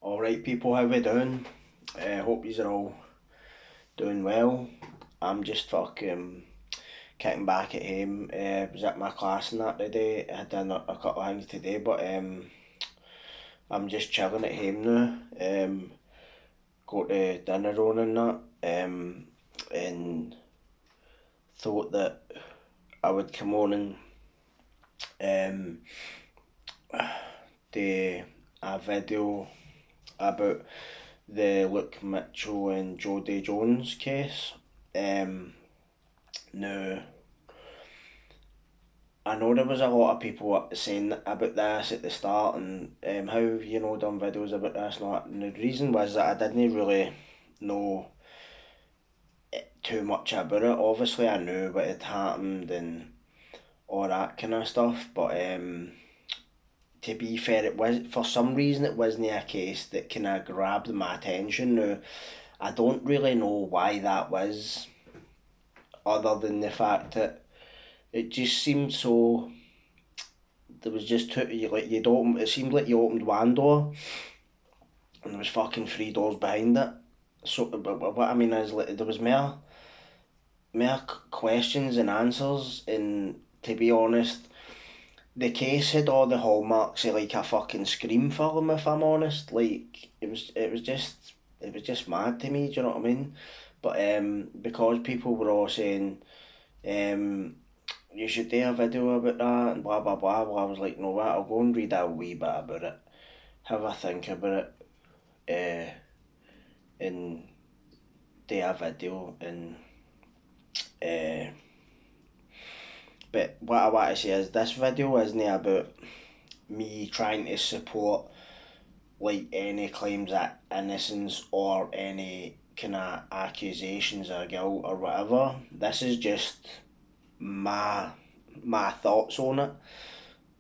Alright people, how we doing? Hope yous are all doing well. I'm just fucking kicking back at home. Was at my class and that today. I had done a couple of things today, but I'm just chilling at home now. Got to dinner on and that. And thought that I would come on and do a video about the Luke Mitchell and Jodie Jones case. Now, I know there was a lot of people saying about this at the start and how done videos about this and all that. And the reason was that I didn't really know too much about it. Obviously, I knew what had happened and all that kind of stuff, but to be fair, it was for some reason it wasn't a case that kind of grabbed my attention. Now, I don't really know why that was, other than the fact that it just seemed so. There was just two. You'd open. It seemed like you opened one door, and there was fucking three doors behind it. So, but what I mean is, like, there was more questions and answers, and to be honest, the case had all the hallmarks of like a fucking Scream film. If I'm honest, like it was just mad to me. Do you know what I mean? But because people were all saying, um, you should do a video about that and blah blah blah. Well, I was like, no, what? I'll go and read a wee bit about it, have a think about it, and do a video. And uh, but what I want to say is this video isn't about me trying to support like any claims at innocence or any kind of accusations of guilt or whatever. This is just my my thoughts on it.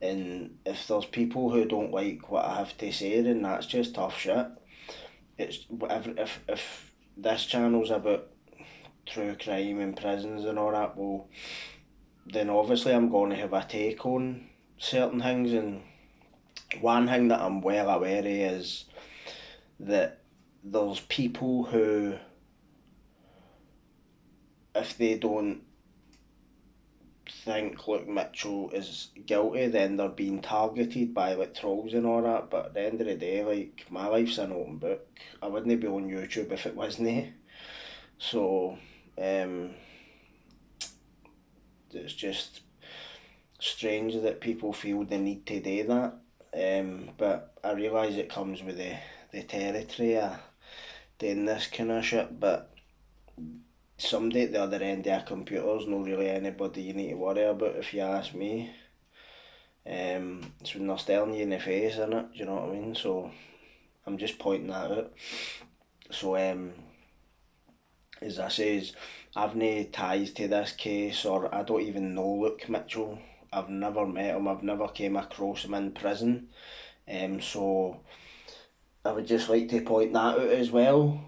And if there's people who don't like what I have to say, then that's just tough shit. It's whatever. If this channel's about true crime and prisons and all that, well, then obviously I'm going to have a take on certain things. And one thing that I'm well aware of is that there's people who, if they don't think Luke Mitchell is guilty, then they're being targeted by like trolls and all that. But at the end of the day, like, my life's an open book. I wouldn't be on YouTube if it wasn't. So um, it's just strange that people feel the need to do that. But I realise it comes with the territory of doing this kind of shit. But somebody at the other end of a computer's not really anybody you need to worry about, if you ask me. It's when they're staring you in the face, innit? Do you know what I mean? So I'm just pointing that out. So as I says, I've no ties to this case, or I don't even know Luke Mitchell. I've never met him. I've never came across him in prison. So I would just like to point that out as well.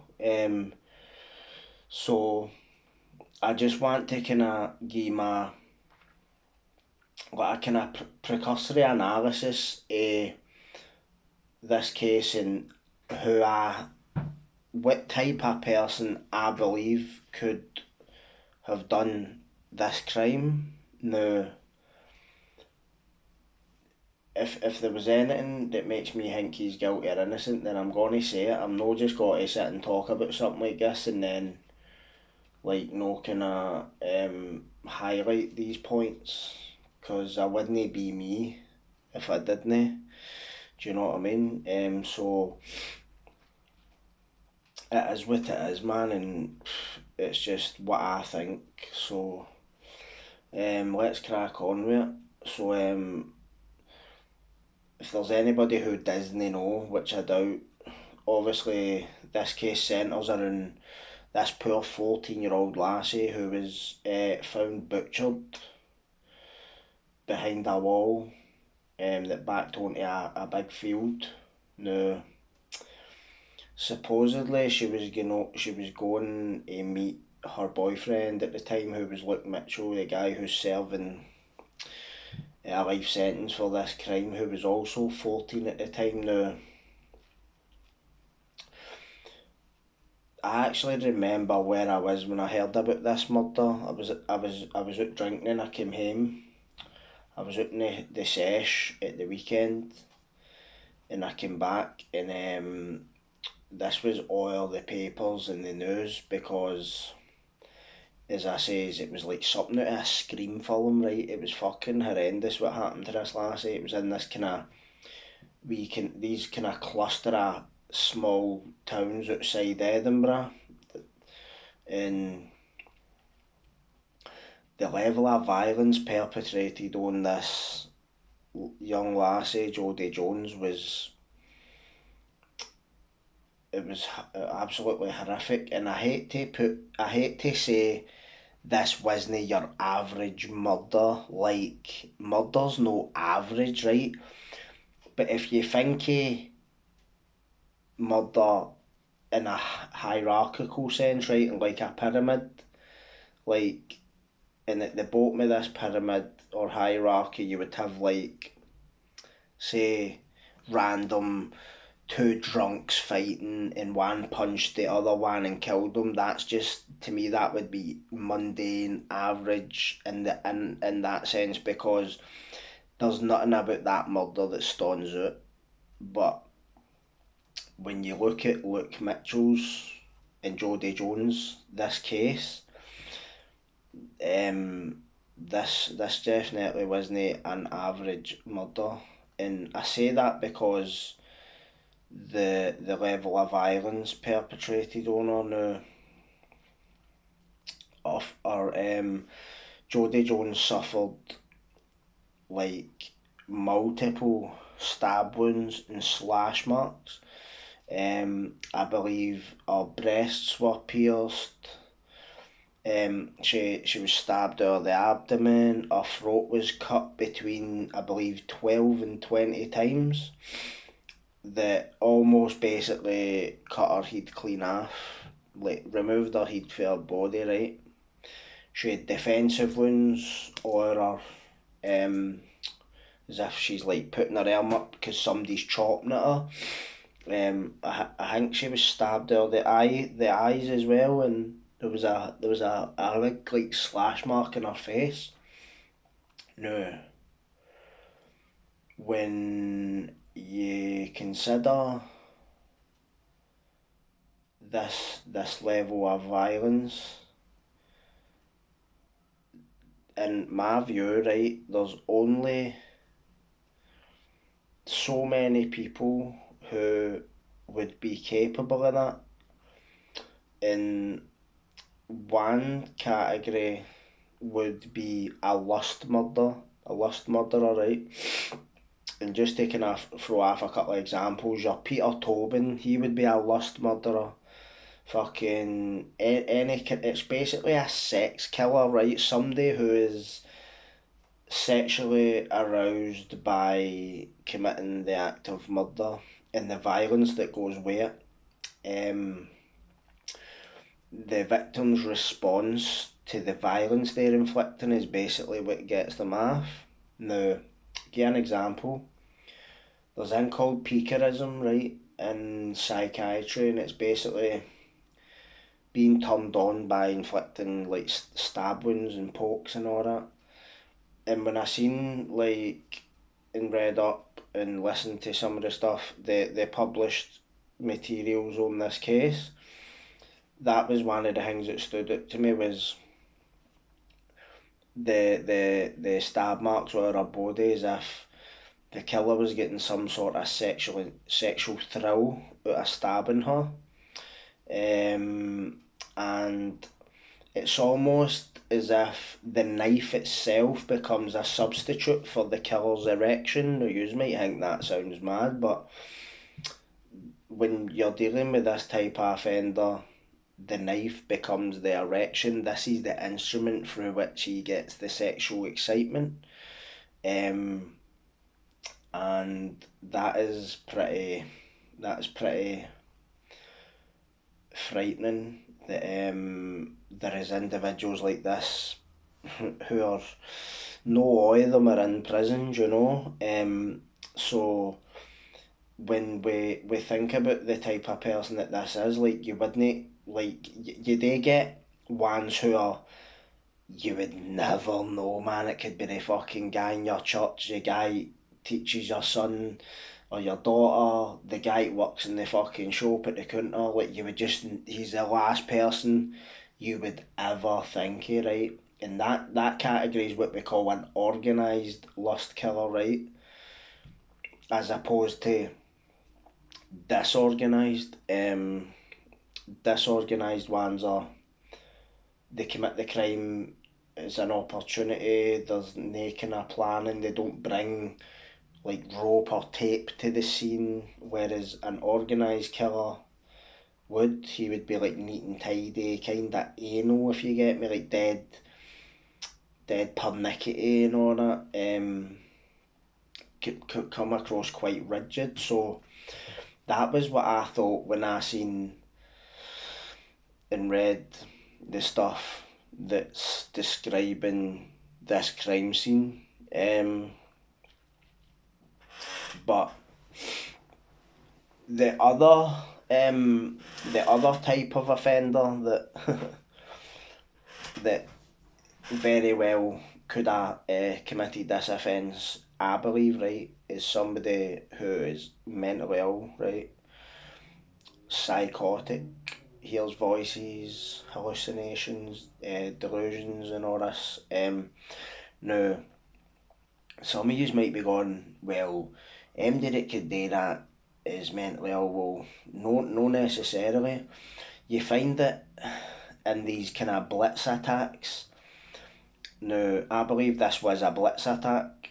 So I just want to kind of give my like a kind of precursory analysis of this case and who I, what type of person I believe could have done this crime. Now, if there was anything that makes me think he's guilty or innocent, then I'm going to say it. I'm not just going to sit and talk about something like this and then like no kind of highlight these points, because I wouldn't be me if I didn't. Do you know what I mean? So it is what it is, man, and it's just what I think. So let's crack on with it. So if there's anybody who doesn't know, which I doubt, obviously this case centres around this poor 14-year-old lassie who was found butchered behind a wall that backed onto a big field. Now, supposedly she was going to meet her boyfriend at the time, who was Luke Mitchell, the guy who's serving a life sentence for this crime, who was also 14 at the time. Now, I actually remember where I was when I heard about this murder. I was out drinking and I came home. I was out in the sesh at the weekend and I came back and this was all the papers and the news because as I says it was like something out of a Scream film, right? It was fucking horrendous what happened to this lassie. It was in this kind of these kind of cluster of small towns outside Edinburgh, and the level of violence perpetrated on this young lassie, Jodie Jones, was absolutely horrific. And I hate to say this wasn't your average murder. Like murder's no average, right? But if you think of murder in a hierarchical sense, right, and like a pyramid, like and at the bottom of this pyramid or hierarchy you would have like say random two drunks fighting and one punched the other one and killed them. That's just, to me, that would be mundane average in that sense, because there's nothing about that murder that stands out. But when you look at Luke Mitchell's and Jodie Jones this case, this definitely wasn't an average murder, and I say that because the level of violence perpetrated on her now, of or Jodie Jones suffered like multiple stab wounds and slash marks. I believe her breasts were pierced. She was stabbed over the abdomen. Her throat was cut between, I believe, 12 and 20 times. That almost basically cut her head clean off, like removed her head from her body, right? She had defensive wounds or her, as if she's like putting her arm up because somebody's chopping at her. I think she was stabbed over the eyes as well, and there was a big like slash mark in her face. No, when you consider this level of violence, in my view, right, there's only so many people who would be capable of that. In one category would be a lust murderer, right? And just taking off, throw off a couple of examples, your Peter Tobin, he would be a lust murderer. Fucking it's basically a sex killer, right? Somebody who is sexually aroused by committing the act of murder and the violence that goes with it. The victim's response to the violence they're inflicting is basically what gets them off. Now, give an example. There's a thing called picarism, right, in psychiatry, and it's basically being turned on by inflicting like stab wounds and pokes and all that. And when I seen like and read up and listened to some of the stuff, the published materials on this case, that was one of the things that stood out to me, was the stab marks on her body, as if the killer was getting some sort of sexual thrill out of stabbing her. And it's almost as if the knife itself becomes a substitute for the killer's erection. Now, you might think that sounds mad, but when you're dealing with this type of offender, the knife becomes the erection. This is the instrument through which he gets the sexual excitement. And that is pretty frightening that there is individuals like this who are, no all of them are in prison, you know. So when we think about the type of person that this is, like, you wouldn't, like, you do get ones who are, you would never know, man. It could be the fucking guy in your church, the guy teaches your son or your daughter, the guy who works in the fucking shop at the counter. Like, you would just, he's the last person you would ever think of, right? And that category is what we call an organised lust killer, right? As opposed to disorganised. Disorganised ones are, they commit the crime as an opportunity, there's no kind of planning, they don't bring like rope or tape to the scene, whereas an organised killer would. He would be like neat and tidy, kind of anal, if you get me, like dead pernickety and all that. Could come across quite rigid. So that was what I thought when I seen and read the stuff that's describing this crime scene. But the other type of offender that that very well could have committed this offence, I believe, right, is somebody who is mentally ill, right, psychotic, hears voices, hallucinations, delusions and all this. Now, some of you might be going, well, Derek could do that is mentally ill. Well, no necessarily. You find it in these kind of blitz attacks. Now, I believe this was a blitz attack,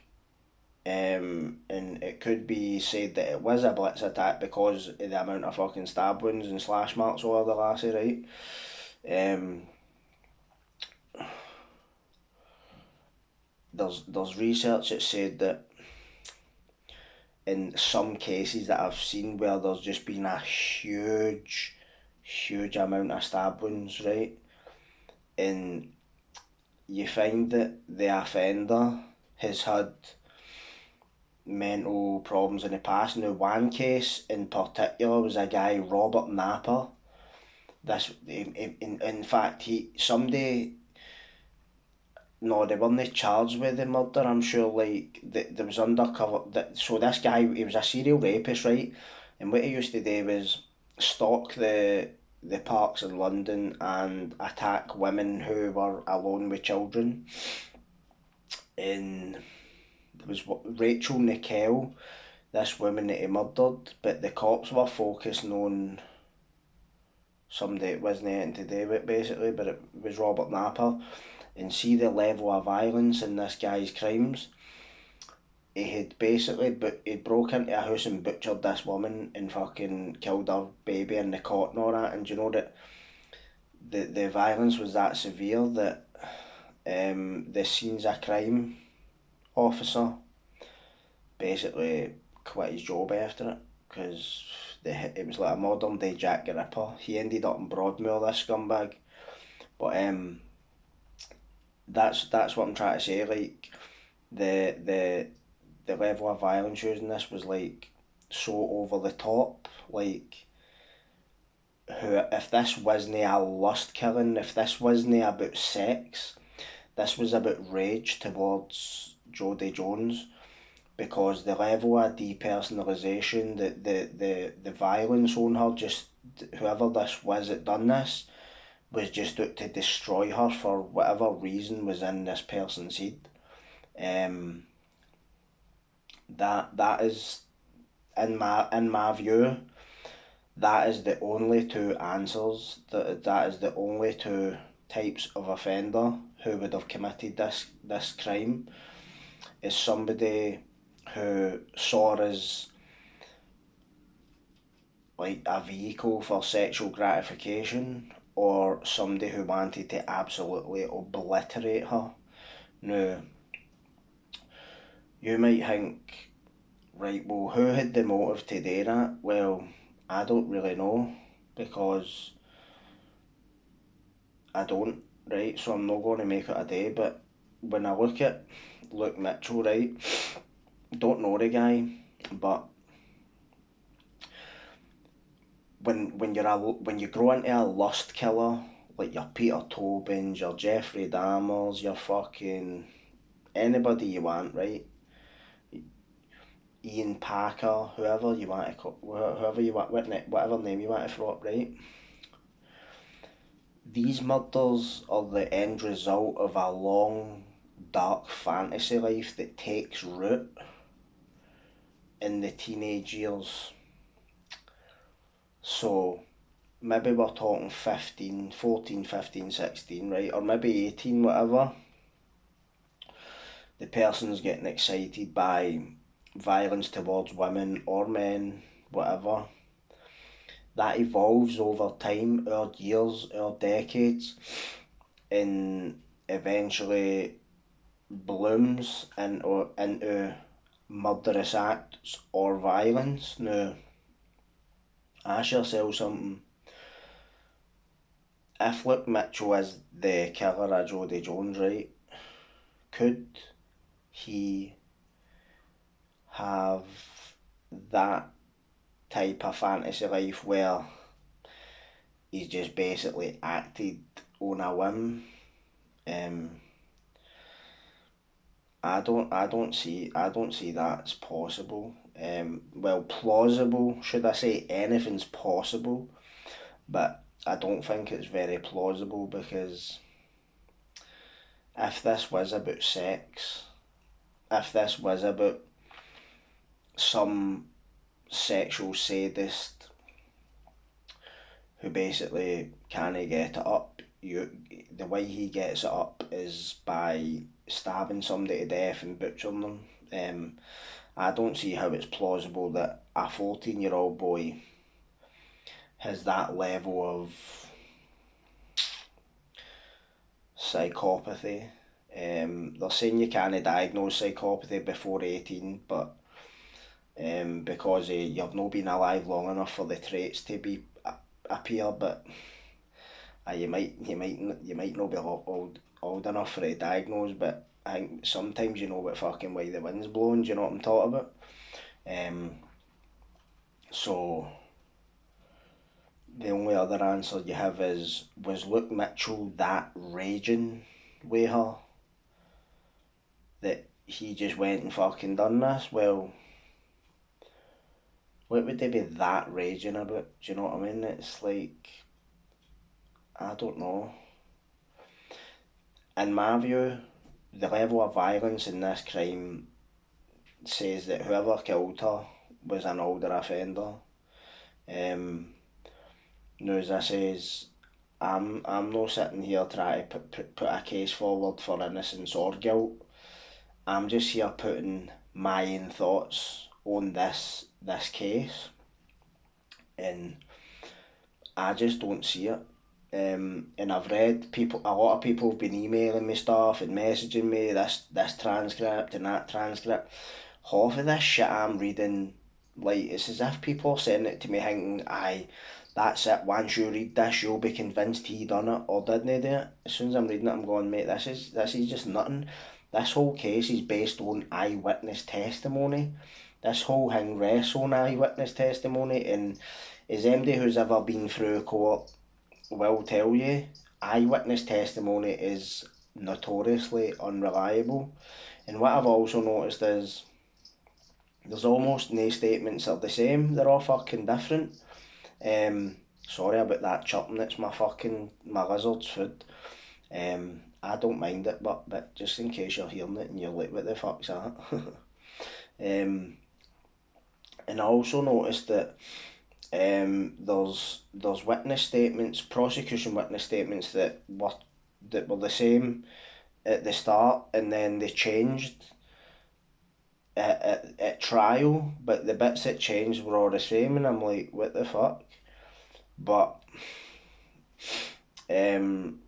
and it could be said that it was a blitz attack because of the amount of fucking stab wounds and slash marks all over the lassie, right? There's research that said that in some cases that I've seen where there's just been a huge amount of stab wounds, right? And you find that the offender has had mental problems in the past. Now, one case in particular was a guy, Robert Napper. This, in fact, somebody, no, they weren't charged with the murder. I'm sure, like, there was undercover. So this guy, he was a serial rapist, right? And what he used to do was stalk the parks in London and attack women who were alone with children. And there was Rachel Nickell, this woman that he murdered, but the cops were focusing on somebody that wasn't anything to do with, basically, but it was Robert Napper. And see the level of violence in this guy's crimes. He had basically, he broke into a house and butchered this woman and fucking killed her baby in the cot and all that. And you know that the violence was that severe that the scenes of crime officer basically quit his job after it, because it was like a modern day Jack the Ripper. He ended up in Broadmoor, this scumbag. But that's what I'm trying to say. Like, the level of violence used in this was like so over the top. Like, if this wasn't a lust killing, if this wasn't about sex, this was about rage towards Jodie Jones, because the level of depersonalisation, the violence on her, just whoever this was that done this, was just out to destroy her for whatever reason was in this person's head. That is, in my view, that is the only two answers. That is the only two types of offender who would have committed this crime. Is somebody who saw as like a vehicle for sexual gratification, or somebody who wanted to absolutely obliterate her. Now, you might think, right, well, who had the motive to do that? Well, I don't really know, because I don't, right, so I'm not going to make it a day. But when I look at Luke Mitchell, right, don't know the guy, but when you grow into a lust killer, like your Peter Tobins, your Jeffrey Dahmers, your fucking anybody you want, right? Ian Parker, whoever you want to call, whoever you want, whatever name you want to throw up, right? These murders are the end result of a long, dark fantasy life that takes root in the teenage years. So maybe we're talking 15, 14, 15, 16, right? Or maybe 18, whatever. The person's getting excited by violence towards women or men, whatever. That evolves over time, or years, or decades, and eventually blooms into murderous acts or violence. Now, ask yourself something. If Luke Mitchell is the killer of Jodie Jones, right, could he have that type of fantasy life where he's just basically acted on a whim? Um, I don't see that as possible. Well, plausible, should I say? Anything's possible, but I don't think it's very plausible, because if this was about sex, if this was about some sexual sadist who basically can't get it up, the way he gets it up is by stabbing somebody to death and butchering them. I don't see how it's plausible that a 14-year-old boy has that level of psychopathy. They're saying you can't diagnose psychopathy before 18, but because you've not been alive long enough for the traits to be appear, but you might not be old enough for it to diagnose, but I think sometimes you know what fucking way the wind's blowing. Do you know what I'm talking about? So the only other answer you have is, was Luke Mitchell that raging with her that he just went and fucking done this? Well, what would they be that raging about? Do you know what I mean? It's like, I don't know. In my view, the level of violence in this crime says that whoever killed her was an older offender. Now, as I says, I'm not sitting here trying to put a case forward for innocence or guilt. I'm just here putting my own thoughts on this case, and I just don't see it. And I've read a lot of people have been emailing me stuff and messaging me this transcript and that transcript. Half of this shit I'm reading, like, it's as if people are sending it to me thinking, aye, that's it, once you read this you'll be convinced he done it or didn't he do it. As soon as I'm reading it I'm going, mate, this is just nothing. This whole case is based on eyewitness testimony. This whole thing rests on eyewitness testimony, and as anybody who's ever been through court will tell you, eyewitness testimony is notoriously unreliable. And what I've also noticed is there's almost no statements are the same, they're all fucking different. Sorry about that chirping, it's my lizard's food. I don't mind it, but just in case you're hearing it and you're like, what the fuck's that? And I also noticed that there's witness statements, prosecution witness statements that were the same at the start, and then they changed at trial, but the bits that changed were all the same, and I'm like, what the fuck? But and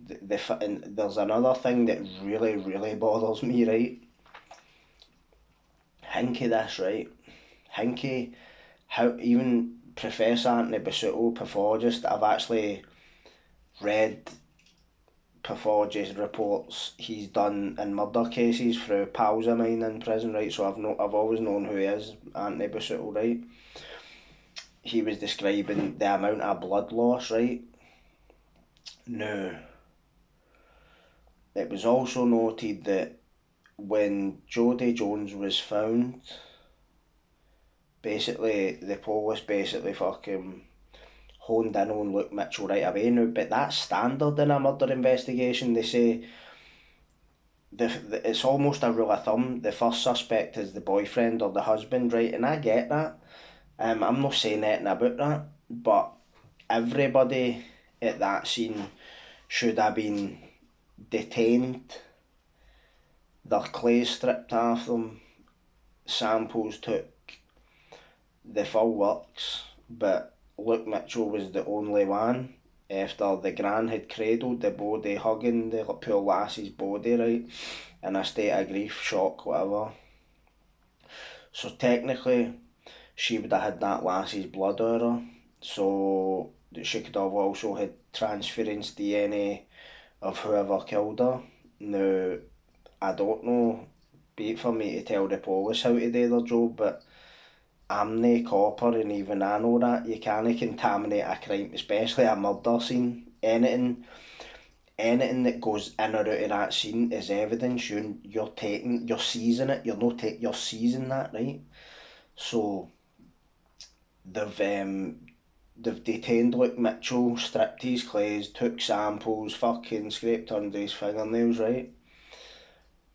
there's another thing that really bothers me, right? Think of this, right? Think of how even Professor Anthony Basuto, pathologist, I've actually read pathology reports he's done in murder cases through pals of mine in prison, right? So I've always known who he is, Anthony Basuto, right? he was describing the amount of blood loss, right? Now, it was also noted that when Jodie Jones was found, basically the police basically fucking honed in on Luke Mitchell right away now, but that's standard in a murder investigation. They say it's almost a rule of thumb. The first suspect is the boyfriend or the husband, right? And I get that. I'm not saying anything about that, but everybody at that scene should have been detained, their clothes stripped off them, samples took, the full works, but Luke Mitchell was the only one. After the Gran had cradled the body, hugging the poor lassie's body, right, in a state of grief, shock, whatever. So technically, she would have had that lassie's blood on her, so she could have also had transference DNA of whoever killed her. Now, I don't know, be it for me to tell the police how to do their job, but I'm nae copper, and even I know that you can't contaminate a crime, especially a murder scene. Anything that goes in or out of that scene is evidence. You're seizing it. You're seizing that, right? So they've detained Luke Mitchell, stripped his clothes, took samples, fucking scraped under his fingernails, right?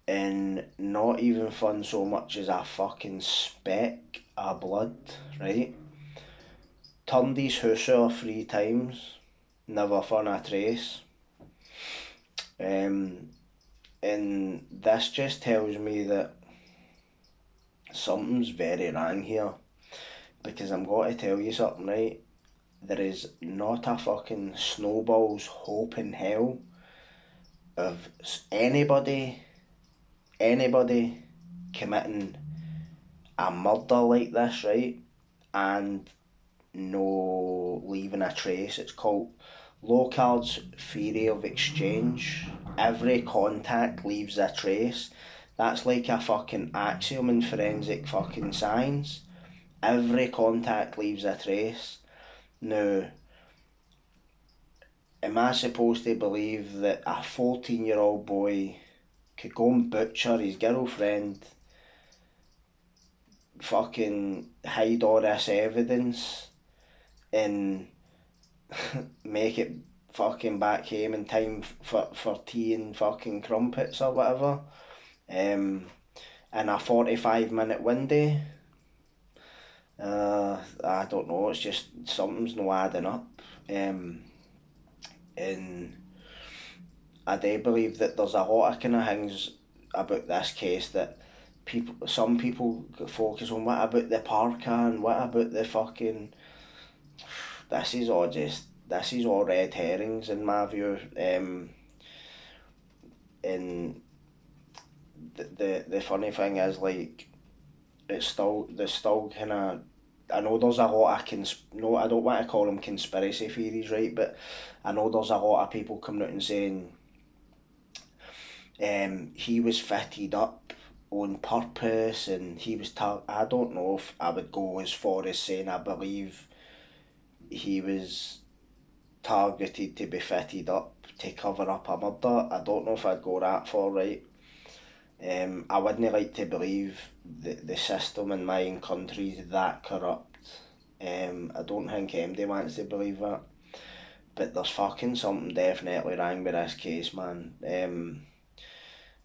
And not even found so much as a fucking speck of blood, right? Turned his house off 3 times, never found a trace. And this just tells me that something's very wrong here. Because I'm going to tell you something, right? There is not a fucking snowball's hope in hell of anybody committing a murder like this, right? And no leaving a trace. It's called Locard's theory of exchange. Every contact leaves a trace. That's like a fucking axiom in forensic fucking science. Every contact leaves a trace. Now, am I supposed to believe that a 14-year-old boy could go and butcher his girlfriend, fucking hide all this evidence, and make it fucking back home in time for tea and fucking crumpets or whatever, in a 45-minute window? I don't know, it's just something's no adding up. And I do believe that there's a lot of kind of things about this case that some people focus on. What about the parka, and what about the fucking, this is all red herrings in my view. And the funny thing is, like, there's still kind of, I know there's a lot of no, I don't want to call them conspiracy theories, right? But I know there's a lot of people coming out and saying he was fitted up on purpose, and he was I don't know if I would go as far as saying I believe he was targeted to be fitted up to cover up a murder. I don't know if I'd go that far, right? I wouldn't like to believe the system in my own country is that corrupt. I don't think anybody wants to believe that. But there's fucking something definitely wrong with this case, man.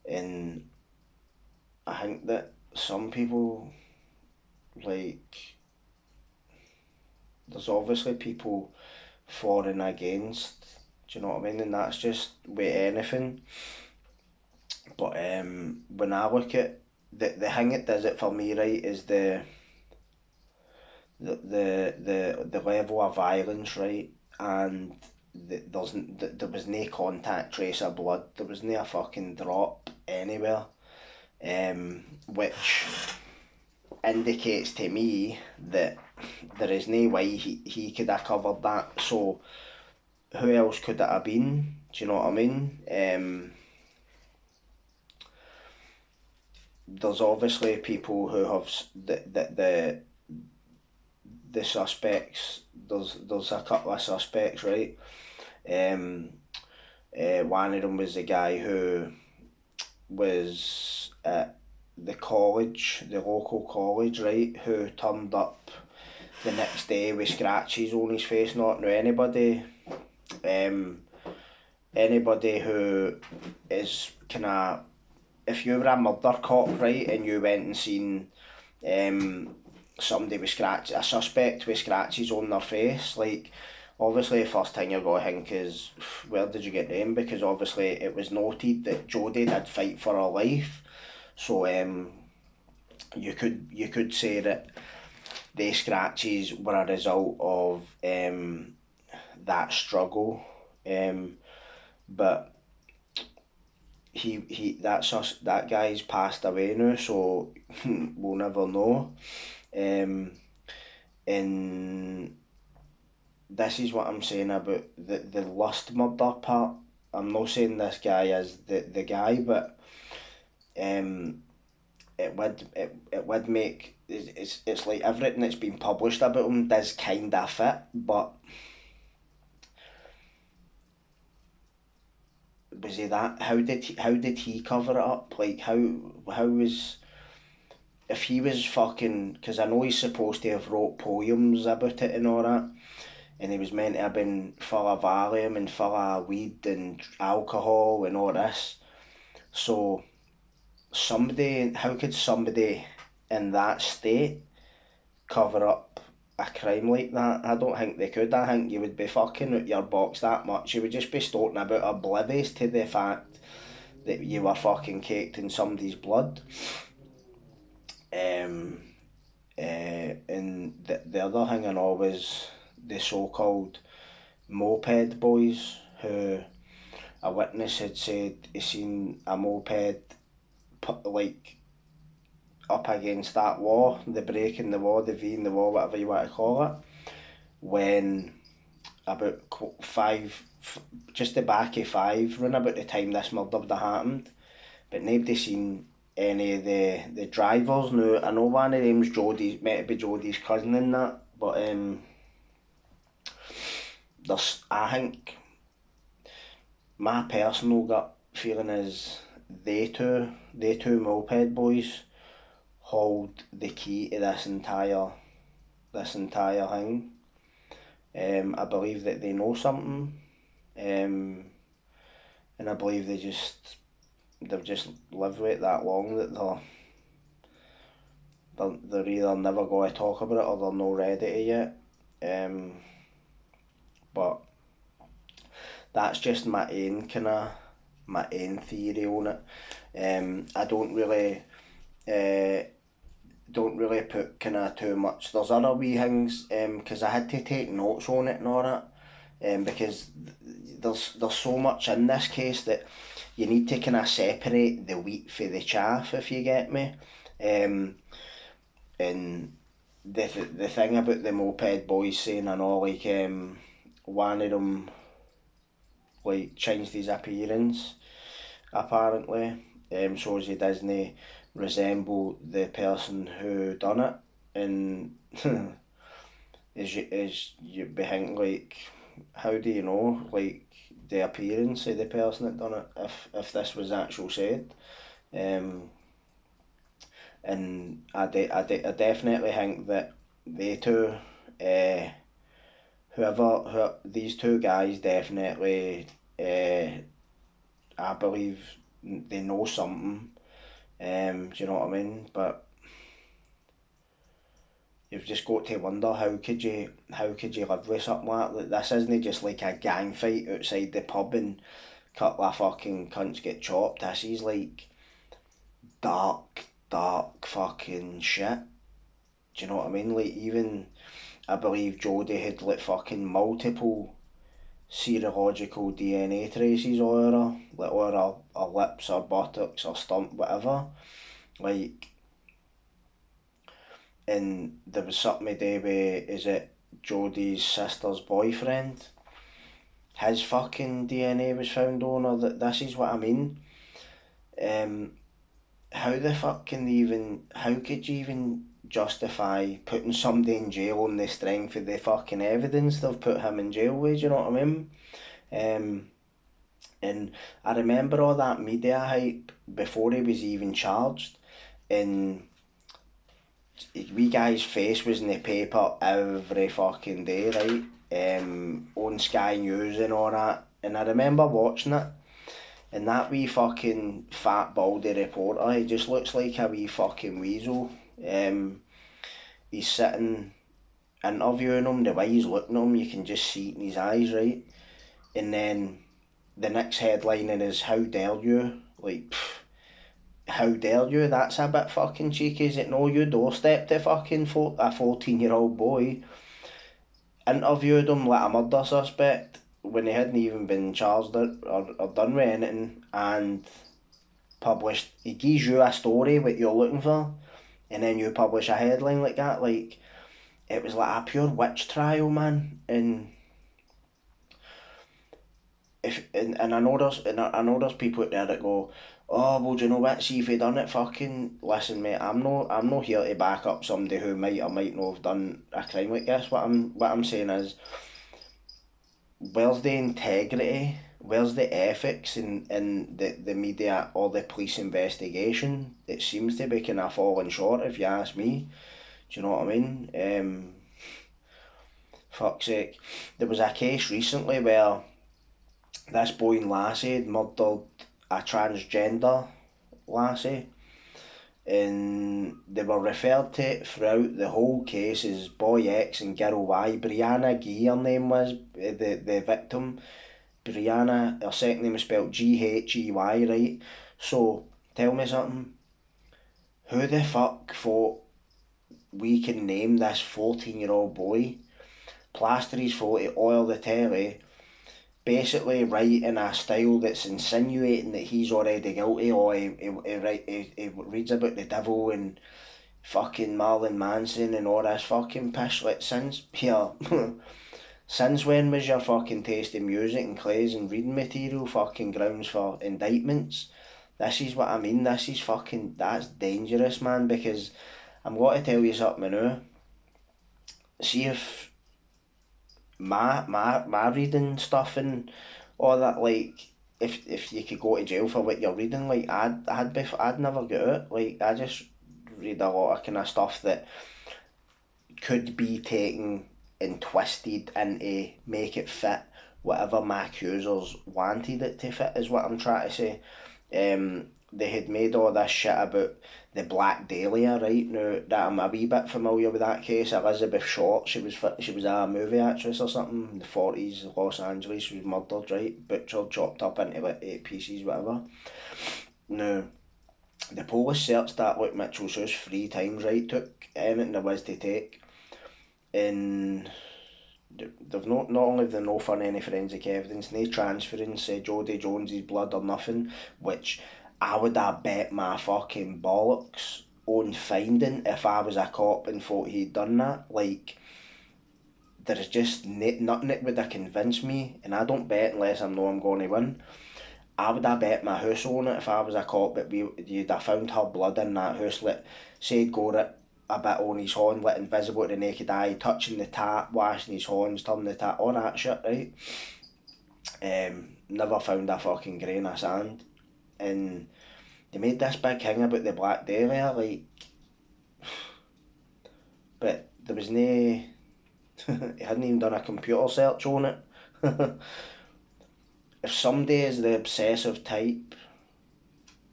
And I think that some people, like, there's obviously people for and against, do you know what I mean? And that's just with anything. But when I look at the thing that does it for me, right, is the level of violence, right, and there was no contact trace of blood. There was no fucking drop anywhere, which indicates to me that there is no way he could have covered that. So who else could it have been? Do you know what I mean? There's obviously people who have the suspects, there's a couple of suspects, right? One of them was the guy who was at the college, the local college, right, who turned up the next day with scratches on his face. Not now anybody who is kind of, if you were a murder cop, right, and you went and seen somebody with scratch, a suspect with scratches on their face, like, obviously the first thing you're going to think is, where did you get them? Because obviously it was noted that Jodie did fight for her life, so you could say that the scratches were a result of that struggle, but that guy's passed away now, so we'll never know. And this is what I'm saying about the lust murder part. I'm not saying this guy is the guy, but it would make, it's like everything that's been published about him does kind of fit, but was he that? How did he cover it up? Like how was, if he was fucking, because I know he's supposed to have wrote poems about it and all that, and he was meant to have been full of Valium and full of weed and alcohol and all this. So how could somebody in that state cover up a crime like that? I don't think they could. I think you would be fucking out your box that much. You would just be stoating about oblivious to the fact that you were fucking caked in somebody's blood. And the other thing I know was the so-called moped boys, who a witness had said he seen a moped like up against that wall, the break in the wall, the V in the wall, whatever you want to call it, when about just the back of 5, round about the time this murder would have happened, but nobody seen any of the drivers. Now, I know one of them's Jodie's, meant to be Jodie's cousin in that, but I think my personal gut feeling is they two moped boys hold the key to this entire thing. I believe that they know something, and I believe they've just lived with it that long that they're either never going to talk about it or they're not ready to yet. But that's just my own theory on it. I don't really put kind of too much. There's other wee things, because I had to take notes on it and all that, because there's so much in this case that you need to kind of separate the wheat for the chaff, if you get me. And the thing about the moped boys saying, I know, like, one of them like changed his appearance apparently, so he doesn't resemble the person who done it, and is you be thinking, like, how do you know, like, the appearance of the person that done it if this was actual said? And I definitely think that they two, these two guys definitely, I believe they know something. Do you know what I mean? But you've just got to wonder, how could you live with something like that? This isn't just like a gang fight outside the pub and a couple of fucking cunts get chopped. This is like dark fucking shit. Do you know what I mean? Like, even I believe Jodie had like fucking multiple serological DNA traces on her, like on her lips, her buttocks, her stump, whatever. Like, and there was something to do with, is it Jodie's sister's boyfriend? His fucking DNA was found on her. This is what I mean. How the fuck can they even, how could you even justify putting somebody in jail on the strength of the fucking evidence they've put him in jail with, do you know what I mean? And I remember all that media hype before he was even charged, and wee guy's face was in the paper every fucking day, right? On Sky News and all that. And I remember watching it, and that wee fucking fat baldy reporter, he just looks like a wee fucking weasel. He's sitting interviewing him, the way he's looking at him, you can just see it in his eyes, right? And then the next headline is "How dare you?" Like, how dare you? That's a bit fucking cheeky, is it no? You doorstepped a fucking a 14-year-old boy, interviewed him like a murder suspect when he hadn't even been charged or done with anything, and published. He gives you a story what you're looking for, and then you publish a headline like that. Like, it was like a pure witch trial, man. And I know there's people out there that go, oh well, do you know what? See if he done it, fucking listen, mate. I'm not here to back up somebody who might or might not have done a crime like this. What I'm saying is, where's the integrity? Where's the ethics in the media or the police investigation? It seems to be kind of falling short, if you ask me. Do you know what I mean? Fuck's sake. There was a case recently where this boy in Lassie had murdered a transgender lassie, and they were referred to throughout the whole case as Boy X and Girl Y. Brianna Gee, her name was, the victim. Brianna, her second name is spelled Ghey, right? So, tell me something. Who the fuck thought we can name this 14-year-old boy, plaster his photo, oil the telly, basically write in a style that's insinuating that he's already guilty, or he reads about the devil and fucking Marilyn Manson and all this fucking pish. Like, since here, since when was your fucking taste in music and plays and reading material fucking grounds for indictments? This is what I mean. This is fucking, that's dangerous, man, because I'm going to tell you something now. See if my reading stuff and all that, like, if you could go to jail for what you're reading, like, I'd never get it. Like, I just read a lot of kind of stuff that could be taken and twisted into make it fit whatever my accusers wanted it to fit, is what I'm trying to say. They had made all this shit about the Black Dahlia, right? Now that I'm a wee bit familiar with that case, Elizabeth Short, she was a movie actress or something in the 40s, Los Angeles. She was murdered, right? Butchered, chopped up into like 8 pieces, whatever. Now, the police searched that like Mitchell's house 3 times, right? Took anything there was to take, and they've not only have they no found any forensic evidence, no transference, Jodie Jones's blood or nothing, which I would have bet my fucking bollocks on finding if I was a cop and thought he'd done that. Like, there's just nothing that would have convinced me, and I don't bet unless I know I'm going to win. I would have bet my house on it if I was a cop that you'd have found her blood in that house, like, say go it a bit on his horn, like invisible to the naked eye, touching the tap, washing his horns, turning the tap, all that shit, right? Never found a fucking grain of sand. And they made this big thing about the Black Dahlia, like, but there was no, he hadn't even done a computer search on it. If somebody is the obsessive type,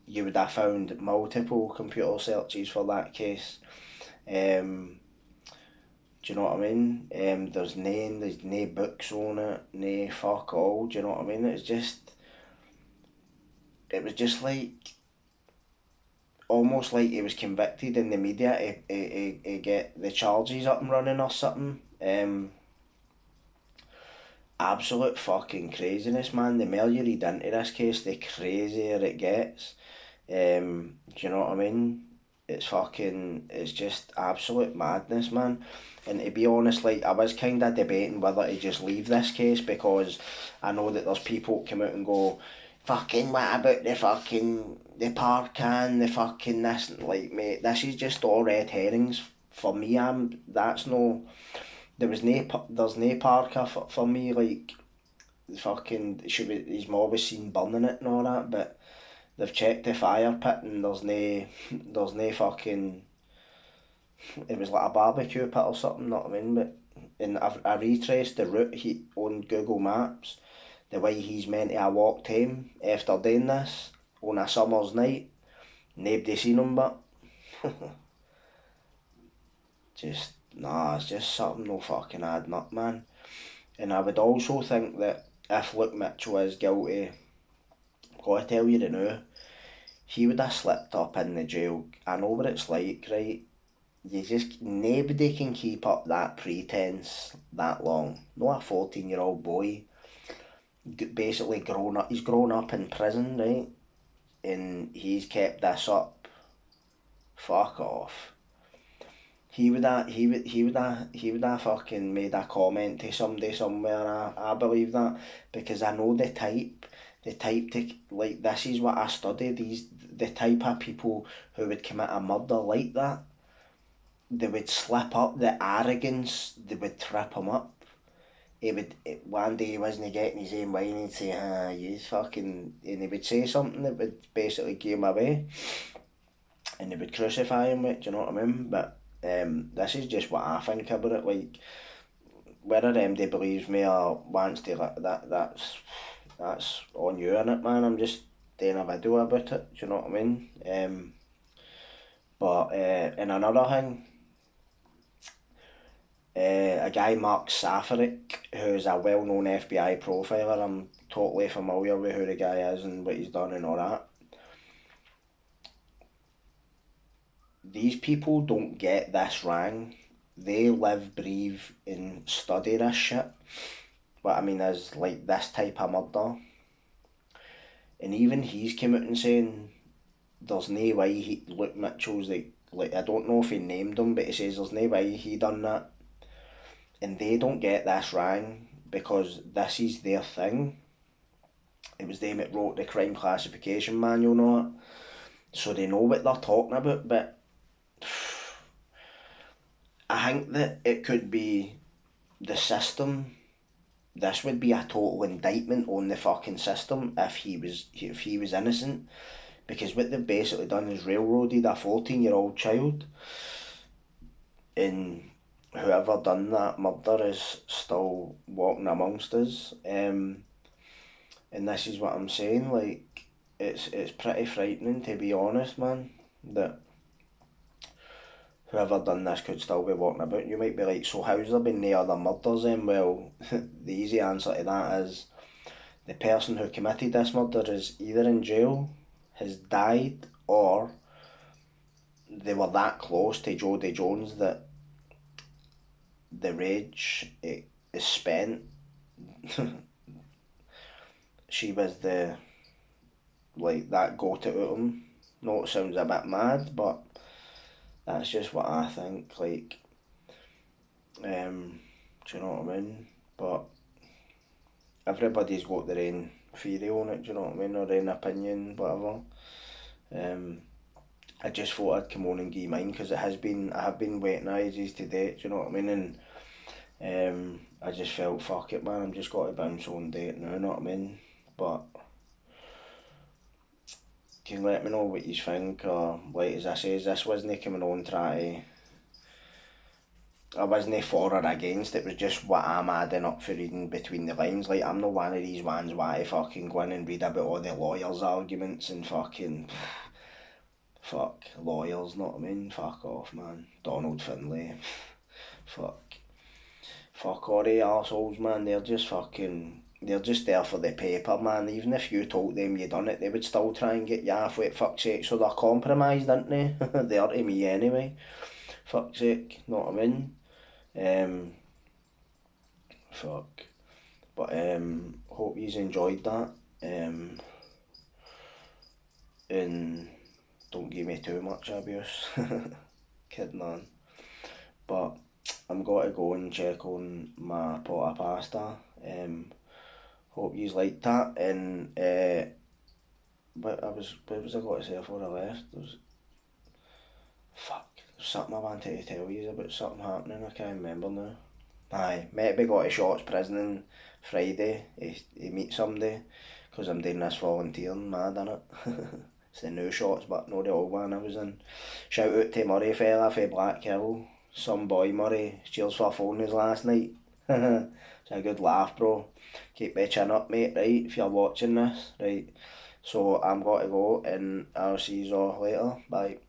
you would have found multiple computer searches for that case. Do you know what I mean? There's no books on it, no fuck all. Do you know what I mean? It was just like, almost like he was convicted in the media to get the charges up and running or something. Absolute fucking craziness, man. The more you read into this case, the crazier it gets. Do you know what I mean? It's just absolute madness, man. And to be honest, like, I was kind of debating whether to just leave this case, because I know that there's people who come out and go, fucking what about the park and the fucking this, like, mate, this is just all red herrings for me, that's no, there's no Parker for me, like, fucking, his mom was seen burning it and all that, but they've checked the fire pit and there's no fucking, it was like a barbecue pit or something, know what I mean, but, and I retraced the route on Google Maps, the way he's meant to have walked home after doing this on a summer's night. Nobody seen him, but just, nah, it's just something no fucking adding up, man. And I would also think that if Luke Mitchell is guilty, gotta tell you the now, he would have slipped up in the jail. I know what it's like, right? You just, nobody can keep up that pretense that long. Not a 14-year-old boy, basically grown up, he's grown up in prison, right? And he's kept this up. Fuck off. He would have fucking made a comment to somebody somewhere. I believe that, because I know the type to, like, this is what I study. The type of people who would commit a murder like that. They would slip up. The arrogance, they would trip him up. One day he wasn't getting his own way and he'd say, you fucking, and he would say something that would basically give him away, and they would crucify him with, do you know what I mean? But this is just what I think about it. Like, whether MD believes me or wants to, that's on you, innit, man. I'm just doing a video about it. Do you know what I mean? But and another thing, a guy Mark Safaric, who's a well-known FBI profiler. I'm totally familiar with who the guy is and what he's done and all that. These people don't get this wrong. They live, breathe, and study this shit. What I mean is, like, this type of murder. And even he's come out and saying there's no way Luke Mitchell's like, I don't know if he named him, but he says there's no way he done that. And they don't get this wrong because this is their thing. It was them that wrote the crime classification manual, not, so they know what they're talking about. But I think that it could be the system. This would be a total indictment on the fucking system if he was innocent, because what they've basically done is railroaded a 14-year-old child, and whoever done that murder is still walking amongst us. And this is what I'm saying, like, it's pretty frightening, to be honest, man, that whoever done this could still be walking about. You might be like, so how's there been no other murders then? Well, the easy answer to that is the person who committed this murder is either in jail, has died, or they were that close to Jodie Jones that the rage is spent. She was the, like, that go-to to him. No, it sounds a bit mad, but that's just what I think. Like, do you know what I mean? But everybody's got their own theory on it. Do you know what I mean? Or own opinion, whatever. I just thought I'd come on and give mine, because I have been waiting ages to date. Do you know what I mean? And I just felt, fuck it, man. I'm just got to bounce on date now. You know what I mean? But can you let me know what you think, or, like, as I say, this wasn't coming on I wasn't for or against, it was just what I'm adding up for reading between the lines. Like, I'm not one of these ones why I fucking go in and read about all the lawyers' arguments and fucking, fuck lawyers, know what I mean? Fuck off, man. Donald Finlay. Fuck. Fuck all the arseholes, man. They're just there for the paper, man. Even if you told them you done it, they would still try and get you off with, fuck's sake. So they're compromised, aren't they? They are to me anyway. Fuck's sake, know what I mean? Fuck. But hope you've enjoyed that. And don't give me too much abuse. Kidding on. But I'm going to go and check on my pot of pasta. Hope you liked that. And what was I going to say before I left? Fuck. Something I wanted to tell you about something happening, I can't remember now. Aye, maybe go to Shorts prison on Friday. He meet somebody because I'm doing this volunteering, mad innit? It's the new Shots, but no the old one I was in. Shout out to Murray fella for Blackhill. Some boy Murray. Cheers for phoning us last night. It's a good laugh, bro. Keep my chin up, mate, right? If you're watching this, right? So I'm got to go and I'll see you all later. Bye.